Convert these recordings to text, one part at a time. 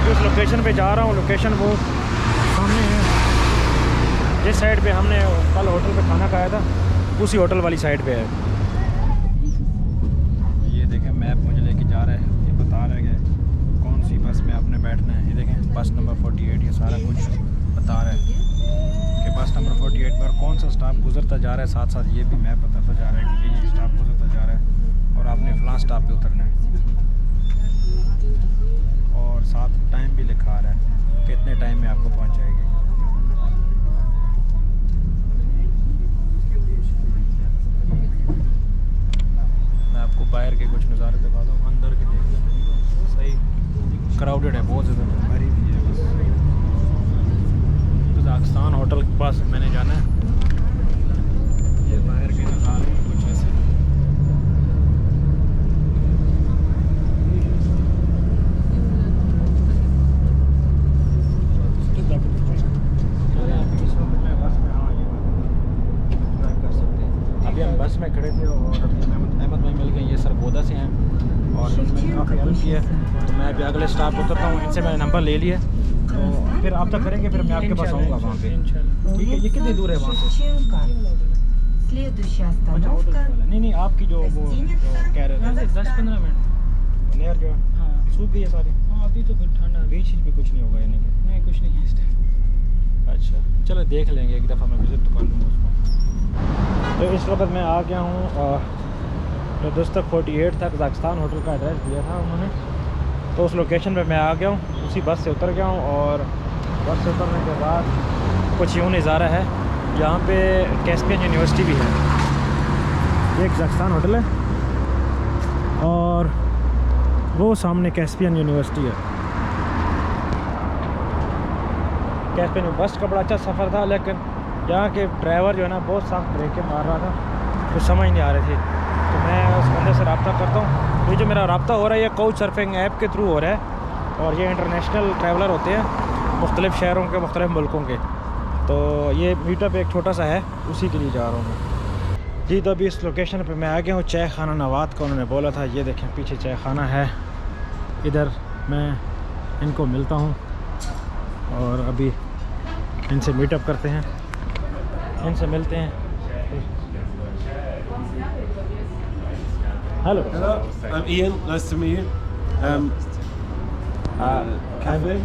अभी उस लोकेशन पे जा रहा हूँ। लोकेशन वो सामने है, जिस साइड पे हमने कल होटल पे खाना खाया था उसी होटल वाली साइड पे है। ये देखें मैप मुझे लेके जा रहा है, ये बता रहा है कि कौन सी बस में आपने बैठना है। ये देखें बस नंबर 48, ये सारा कुछ बता रहा है कि बस नंबर 48 पर कौन सा स्टॉप गुजरता जा रहा है। साथ साथ ये भी मैप बताता जा रहा है कि ये स्टॉप गुजरता जा रहा है और आपने फलां स्टॉप पे उतरना है। और साथ टाइम भी लिखा आ रहा है कितने टाइम में आपको पहुंच जाएगी। मैं आपको बाहर के कुछ नज़ारे दिखा दूँ, अंदर के देख लें। सही क्राउडेड है, बहुत ज़्यादा भरी हुई है। बस कज़ाकिस्तान होटल के पास मैंने जाना है। ये बाहर के नज़ारे हैं कुछ ऐसे। अभी हम बस में खड़े थे और अहमद भाई मिल गए, ये सरगोदा से हैं और उन्होंने काफ़ी हेल्प की है। तो मैं अभी अगले स्टॉप उतरता हूँ, इनसे मैंने नंबर ले लिया तो फिर आप तक करेंगे, फिर मैं आपके पास आऊँगा वहाँ पे। ठीक है, ये कितनी दूर है वहाँ से? नहीं आपकी जो वो कह रहे थे 10-15 मिनट नहर जो हाँ सूख गई है सारी। हाँ अभी तो कुछ ठंडा, बीच भी कुछ नहीं होगा यानी कि नहीं कुछ नहीं है इस टाइम। अच्छा चलो देख लेंगे, एक दफ़ा मैं विज़िट तो कर लूँगा उसको। तो इस वक्त मैं आ गया हूँ जो दोस्तक 48 था, कज़ाकिस्तान होटल का एड्रेस दिया था उन्होंने। तो उस लोकेशन पे मैं आ गया हूँ, उसी बस से उतर गया हूँ। और बस से उतरने के बाद कुछ यूँ नज़ारा है, यहाँ पे कैस्पियन यूनिवर्सिटी भी है। ये कज़ाकिस्तान होटल है और वो सामने कैस्पियन यूनिवर्सिटी है। कैस्पियन बस का बड़ा अच्छा सफ़र था, लेकिन यहाँ के ड्राइवर जो है ना बहुत सख्त ब्रेकें मार रहा था, कुछ समझ नहीं आ रही थी। तो मैं उस बंदे से रब्ता करता हूँ। ये जो मेरा रब्ता हो रहा है ये काउच सर्फिंग ऐप के थ्रू हो रहा है और ये इंटरनेशनल ट्रैवलर होते हैं मुख्तलिफ़ शहरों के, मुख्तलिफ़ मुल्कों के। तो ये मीटअप एक छोटा सा है, उसी के लिए जा रहा हूँ मैं जी। तो अभी इस लोकेशन पे मैं आ गया हूँ, चाय खाना नवाद का उन्होंने बोला था। ये देखें पीछे चाय खाना है, इधर मैं इनको मिलता हूँ और अभी इनसे मीटअप करते हैं, इनसे मिलते हैं। Hello, I'm Ian. Nice to meet you. Cafe.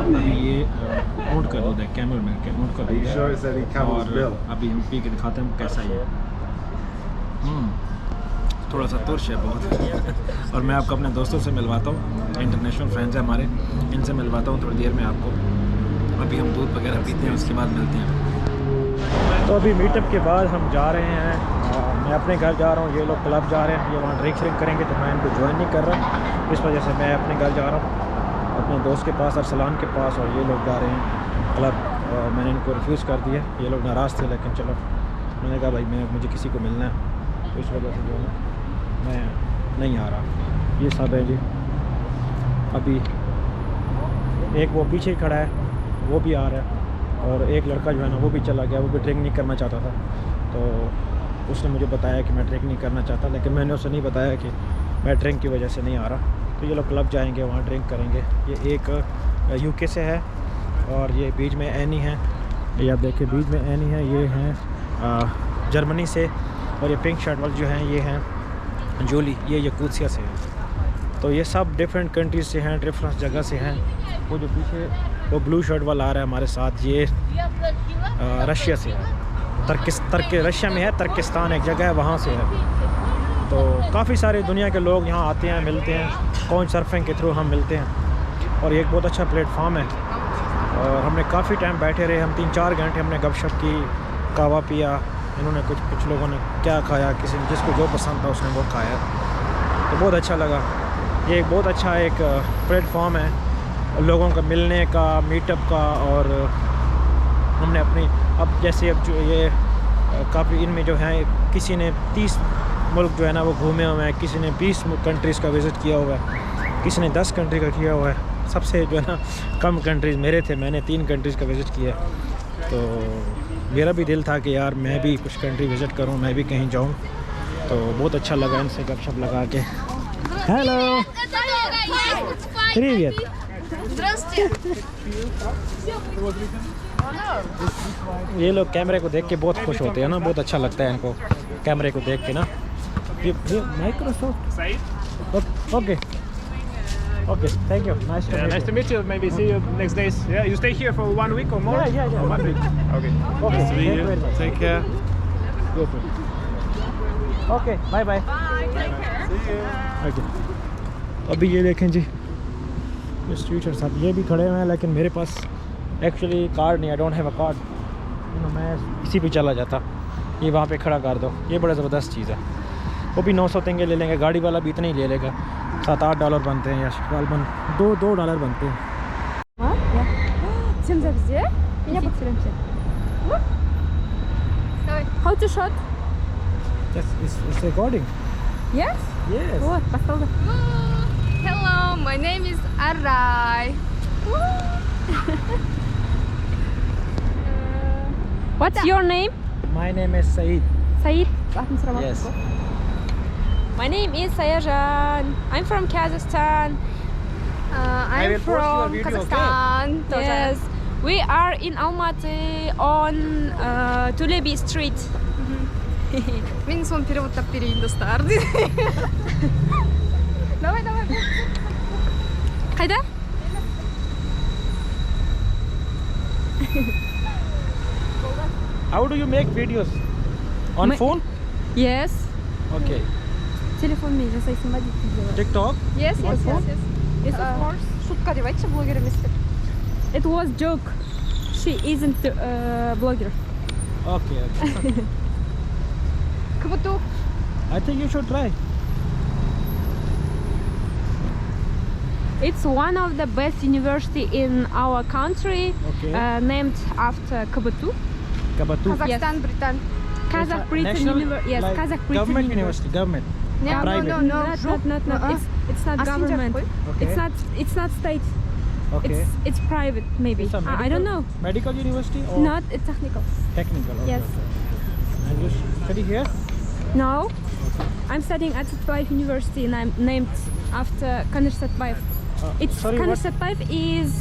अभी ये ऊँट का दूध है, कैमल मिल्क है, ऊँट का दूध है। Sure, is that camel's और milk? अभी हम पी के दिखाते हैं कैसा ये। थोड़ा सा तुर्श है बहुत। और मैं आपको अपने दोस्तों से मिलवाता हूँ, इंटरनेशनल फ्रेंड्स हैं हमारे, इनसे मिलवाता हूँ थोड़ी देर में आपको। अभी हम दूध वगैरह पीते हैं, उसके बाद मिलते हैं। तो अभी मीटअप के बाद हम जा रहे हैं, मैं अपने घर जा रहा हूँ, ये लोग क्लब जा रहे हैं, ये वहाँ ड्रिंक श्रिंक करेंगे तो मैं इनको ज्वाइन नहीं कर रहा, इस वजह से मैं अपने घर जा रहा हूँ, अपने दोस्त के पास अरसलान के पास। और ये लोग जा रहे हैं क्लब, मैंने इनको रिफ्यूज़ कर दिया। ये लोग नाराज़ थे, लेकिन चलो मैंने कहा भाई मुझे किसी को मिलना है, तो इस वजह से जो है मैं नहीं आ रहा। ये सब है जी। अभी एक वो पीछे खड़ा है, वो भी आ रहा है, और एक लड़का जो है ना वो भी चला गया, वो भी ड्रिंक नहीं करना चाहता था। तो उसने मुझे बताया कि मैं ड्रिंक नहीं करना चाहता, लेकिन मैंने उसे नहीं बताया कि मैं ड्रिंक की वजह से नहीं आ रहा। तो ये लोग क्लब जाएंगे, वहाँ ड्रिंक करेंगे। ये एक यूके से है और ये बीच में एनी है, ये आप देखिए बीच में एनी है, ये हैं जर्मनी से। और ये पिंक शर्ट वाले जो हैं ये हैं जूली, ये यकूत्सिया से हैं। तो ये सब डिफरेंट कंट्रीज से हैं, डिफरेंट जगह से हैं। वो जो पीछे वो ब्लू शर्ट वाला आ रहा है हमारे साथ, ये रशिया से है, रशिया में है, तुर्किस्तान एक जगह है, वहाँ से है। तो काफ़ी सारे दुनिया के लोग यहाँ आते हैं, मिलते हैं, काउच सर्फिंग के थ्रू हम मिलते हैं। और ये एक बहुत अच्छा प्लेटफॉर्म है और हमने काफ़ी टाइम बैठे रहे, हम 3-4 घंटे हमने गपशप की, कहवा पिया। इन्होंने कुछ लोगों ने क्या खाया, किसी ने जिसको जो पसंद था उसने वो खाया, तो बहुत अच्छा लगा। ये एक बहुत अच्छा एक प्लेटफॉर्म है लोगों का मिलने का, मीटअप का। और हमने अपनी अब जैसे अब जो ये काफ़ी इनमें जो है किसी ने 30 मुल्क जो है ना वो घूमे हुए हैं, किसी ने 20 कंट्रीज़ का विज़िट किया हुआ है, किसी ने 10 कंट्री का किया हुआ है। सबसे जो है ना कम कंट्रीज़ मेरे थे, मैंने 3 कंट्रीज़ का विज़िट किया। तो मेरा भी दिल था कि यार मैं भी कुछ कंट्री विज़िट करूं, मैं भी कहीं जाऊं। तो बहुत अच्छा लगा इनसे गपशप लगा के। हेलो, Привет. Здравствуйте. ये लोग कैमरे को देख के बहुत खुश होते हैं ना, बहुत अच्छा लगता है इनको कैमरे को देख के ना। ये Microsoft okay okay thank you Nice to meet you. Maybe see you next days. Yeah, you stay here for 1 week or more? Yeah, 1 week. Okay. Okay See you. Take care. Okay bye bye See you. Okay. अभी ये देखें जी street और साथ ये भी खड़े हुए हैं, लेकिन मेरे पास एक्चुअली कार्ड नहीं, I don't have a card. मैं इसी पे चला जाता, ये वहाँ पे खड़ा कर दो। ये बड़ा ज़बरदस्त चीज़ है। वो भी 900 तेंगे ले लेंगे, गाड़ी वाला भी इतना ही ले लेगा। $7-8 बनते हैं या गालबन $2 बनते हैं। Темза где? Меня подстрелимся. How to shot? It's recording. Yes? Yes. Вот, поставлю. Hello, my name is Arai. What's your name? My name is Saeed. Said. Yes. My name is Sayajan. I'm from Kazakhstan. I'm will post your from video, Kazakhstan. Yes. We are in Almaty on Tulebi Street. Мен сон переводтап берейін достар. Давай. Қайда? How do you make videos? On phone? Yes. Okay. Телефонмен жасайсың ба дейді видео. TikTok? Yes, On yes, phone? yes. Yes, of course. Шутка деп айтшы, блогер емес деп. It was joke. She isn't blogger. Okay. КБТУ. I think you should try. It's one of the best university in our country, Okay. named after KBTU. Kabatu. Казахстан, Британ. Kazakh Britain National, University. Yes, like Kazakh Britain government university. Government. No, Private. no. Not. It's not government. Okay. It's not state. Okay. It's private maybe. It's a I don't know. Medical university or Not it's technical. technical? Okay, Yes. okay. And you study here? No, I'm studying at Satpayev University and I'm named after Kaner Satpayev. It's sorry, Kaner what? Satpayev is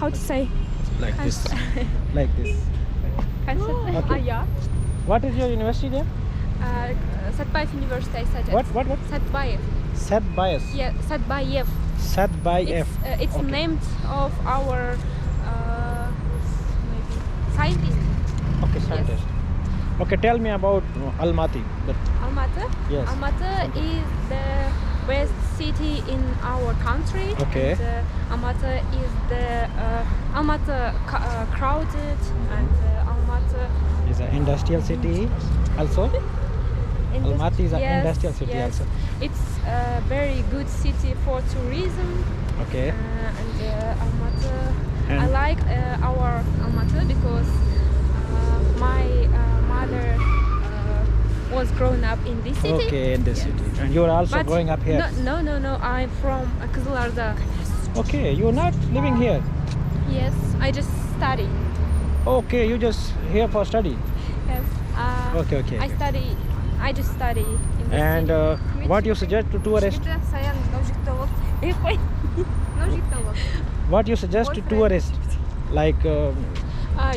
how to say? Like this. Like this. Kaner Satpayev. Okay. Yeah. What is your university name? Satpayev University I studied. What? Satpayev. Satbayev. Yeah, Satpayev. Satbayev. It's Okay. named of our maybe scientist. Okay, scientist. Okay, tell me about Almaty. Almaty. Yes. Almaty is the best city in our country. Okay. And, Almaty is the crowded and Almaty Is an industrial city also. Almaty is an industrial city also. It's a very good city for tourism. Okay. And Almaty, I And- like our Almaty because my mother was grown up in this city. Okay, in this Yes. city. And you are also But growing up here. No. I'm from Kızılarda. Okay, you are not living here. Yes, I just study. Okay, you just here for study. Yes. Okay. I just study in this And city. what you suggest to tourists? Саян, ножикті алып. Ножикті алып. What you suggest to tourists? Like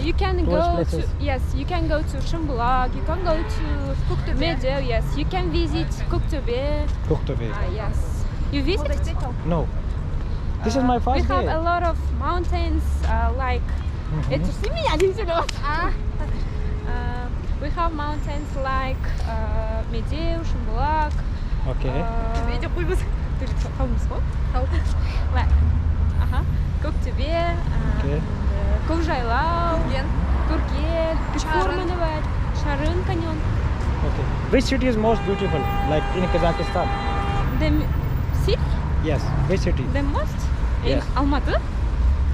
You can Tourist go places. to you can go to Şımbılak, you can go to Koktube. Medel, yes, you can visit Koktube. Koktube? Yes, you visit. No. This is my We first have day. a lot of mountains like Mhm. we have mountains like Medel, Şımbılak. Okay. Видео қойбыз. Koktube, Okay. Ковжайлау, Турген, Шарын. Шарын каньон. Okay. Which city is most beautiful? Like in Kazakhstan? The city, Yes. Which city? the most in Yes. Almaty.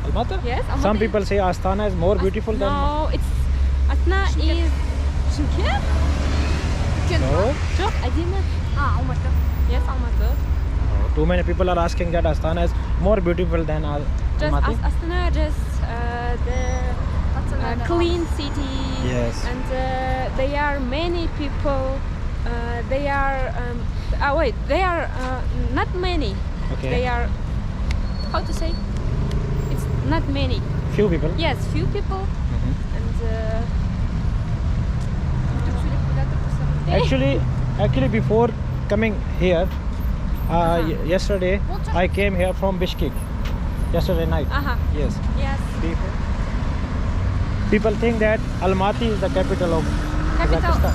Almaty? Yes, Almaty. Some people say Astana is more beautiful than. No, it's Astana is Şıмкент. No. Жоқ, әдемі. Алматы. Yes, Almaty. Too many people are asking that Astana is more beautiful than Just Almaty. Astana, just the clean city. Yes. And there are many people. They are. They are not many. Okay. They are, how to say? It's not many. Few people. Yes, few people. And Actually, before coming here, yesterday I came here from Bishkek. Yesterday night. Yes. Yes. People think that Almaty is the capital of Kazakhstan.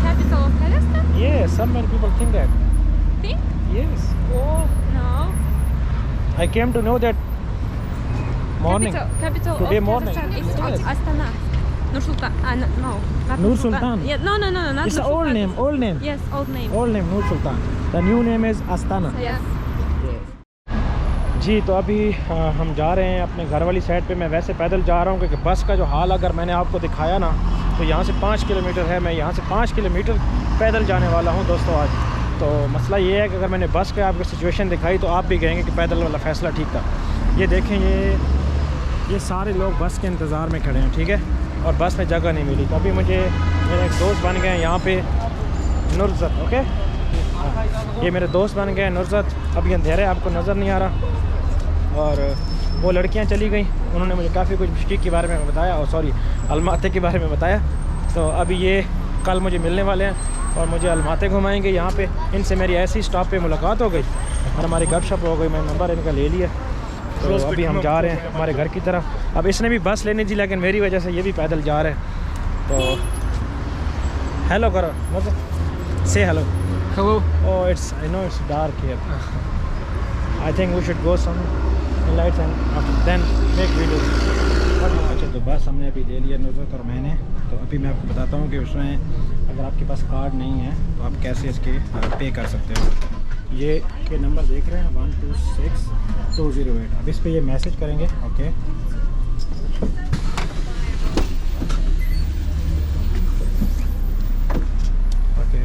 Capital of Kazakhstan? Yes, some many people think that. Think? Yes. Oh no. I came to know that morning. Capital Today of morning. Kazakhstan is Yes. Astana. Nur Sultan. No. Not Nur Sultan. Yeah, no, not It's Nur an old Sultan. name. Old name. Yes, old name. Old name Nur Sultan. The new name is Astana. Yes. जी तो अभी हम जा रहे हैं अपने घर वाली side पे। मैं वैसे पैदल जा रहा हूँ क्योंकि बस का जो हाल अगर मैंने आपको दिखाया ना तो यहाँ से 5 किलोमीटर है। मैं यहाँ से 5 किलोमीटर पैदल जाने वाला हूँ दोस्तों आज। तो मसला ये है कि अगर मैंने बस का आपको सिचुएशन दिखाई तो आप भी कहेंगे कि पैदल वाला फ़ैसला ठीक था। ये देखें, ये सारे लोग बस के इंतज़ार में खड़े हैं, ठीक है, और बस में जगह नहीं मिली। तो अभी मुझे मेरे एक दोस्त बन गए यहाँ पे, नुरज़त। ओके, ये मेरे दोस्त बन गए नुरज़त। अभी अंधेरा है, आपको नज़र नहीं आ रहा। और वो लड़कियां चली गई, उन्होंने मुझे काफ़ी कुछ बिश्केक के बारे में बताया, और सॉरी अलमाती के बारे में बताया। तो अभी ये कल मुझे मिलने वाले हैं और मुझे अलमाती घुमाएंगे। यहाँ पे इनसे मेरी ऐसी स्टॉप पे मुलाकात हो गई और हमारी गपशप हो गई। मैं नंबर इनका ले लिया। तो अभी हम जा रहे हैं हमारे घर की तरफ। अब इसने भी बस लेनी थी लेकिन मेरी वजह से ये भी पैदल जा रहे हैं। तो हेलो करो, से hello. Hello. Oh, I know it's dark here. I think we should go some lights and then make videos. अच्छा, तो बस हमने अभी ले लिया नुज़रत और मैंने। तो अभी मैं आपको बताता हूँ कि उसमें अगर आपके पास कार्ड नहीं है तो आप कैसे इसके पे कर सकते हो। ये नंबर देख रहे हैं 126208। अब इस पे ये मैसेज करेंगे। ओके, ओके,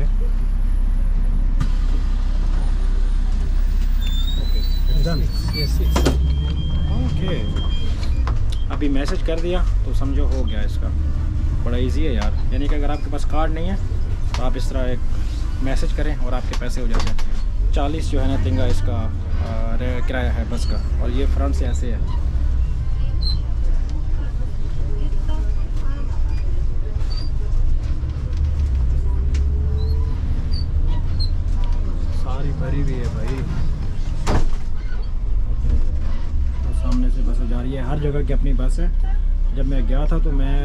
अभी मैसेज कर दिया तो समझो हो गया इसका। बड़ा इजी है यार, यानी कि अगर आपके पास कार्ड नहीं है तो आप इस तरह एक मैसेज करें और आपके पैसे हो जाते हैं। 40 जो है ना तिंगा इसका किराया है बस का। और ये फ्रंट से ऐसे है। सारी भरी हुई है भाई। सामने से बस जा रही है, हर जगह की अपनी बस है। जब मैं गया था तो मैं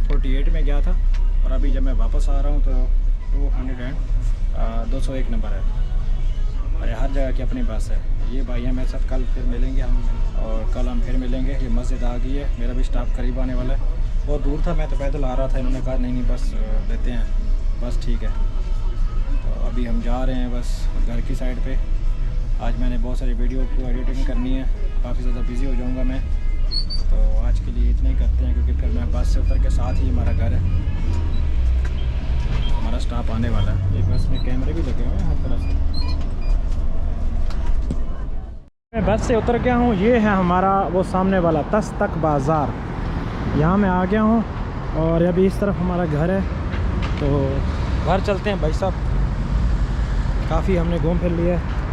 48 में गया था और अभी जब मैं वापस आ रहा हूँ तो 201 नंबर है। और हर जगह की अपनी बस है। ये भाई हैं मेरे साथ, कल फिर मिलेंगे हम, और कल हम फिर मिलेंगे। ये मस्जिद आ गई है, मेरा भी स्टाफ करीब आने वाला है। बहुत दूर था, मैं तो पैदल आ रहा था। इन्होंने कहा नहीं बस लेते हैं, बस ठीक है। तो अभी हम जा रहे हैं बस घर की साइड पे। आज मैंने बहुत सारी वीडियो को एडिटिंग करनी है, काफ़ी ज़्यादा बिज़ी हो जाऊंगा मैं। तो आज के लिए इतना ही करते हैं क्योंकि फिर मैं बस से उतर के साथ ही हमारा घर है, हमारा स्टाफ आने वाला है। ये बस में कैमरे भी लगे हुए हैं हर तरफ से। मैं बस से उतर गया हूँ। ये है हमारा वो सामने वाला तस्तक बाज़ार, यहाँ मैं आ गया हूँ। और अभी इस तरफ हमारा घर है। तो घर चलते हैं भाई साहब, काफ़ी हमने घूम फिर लिया है।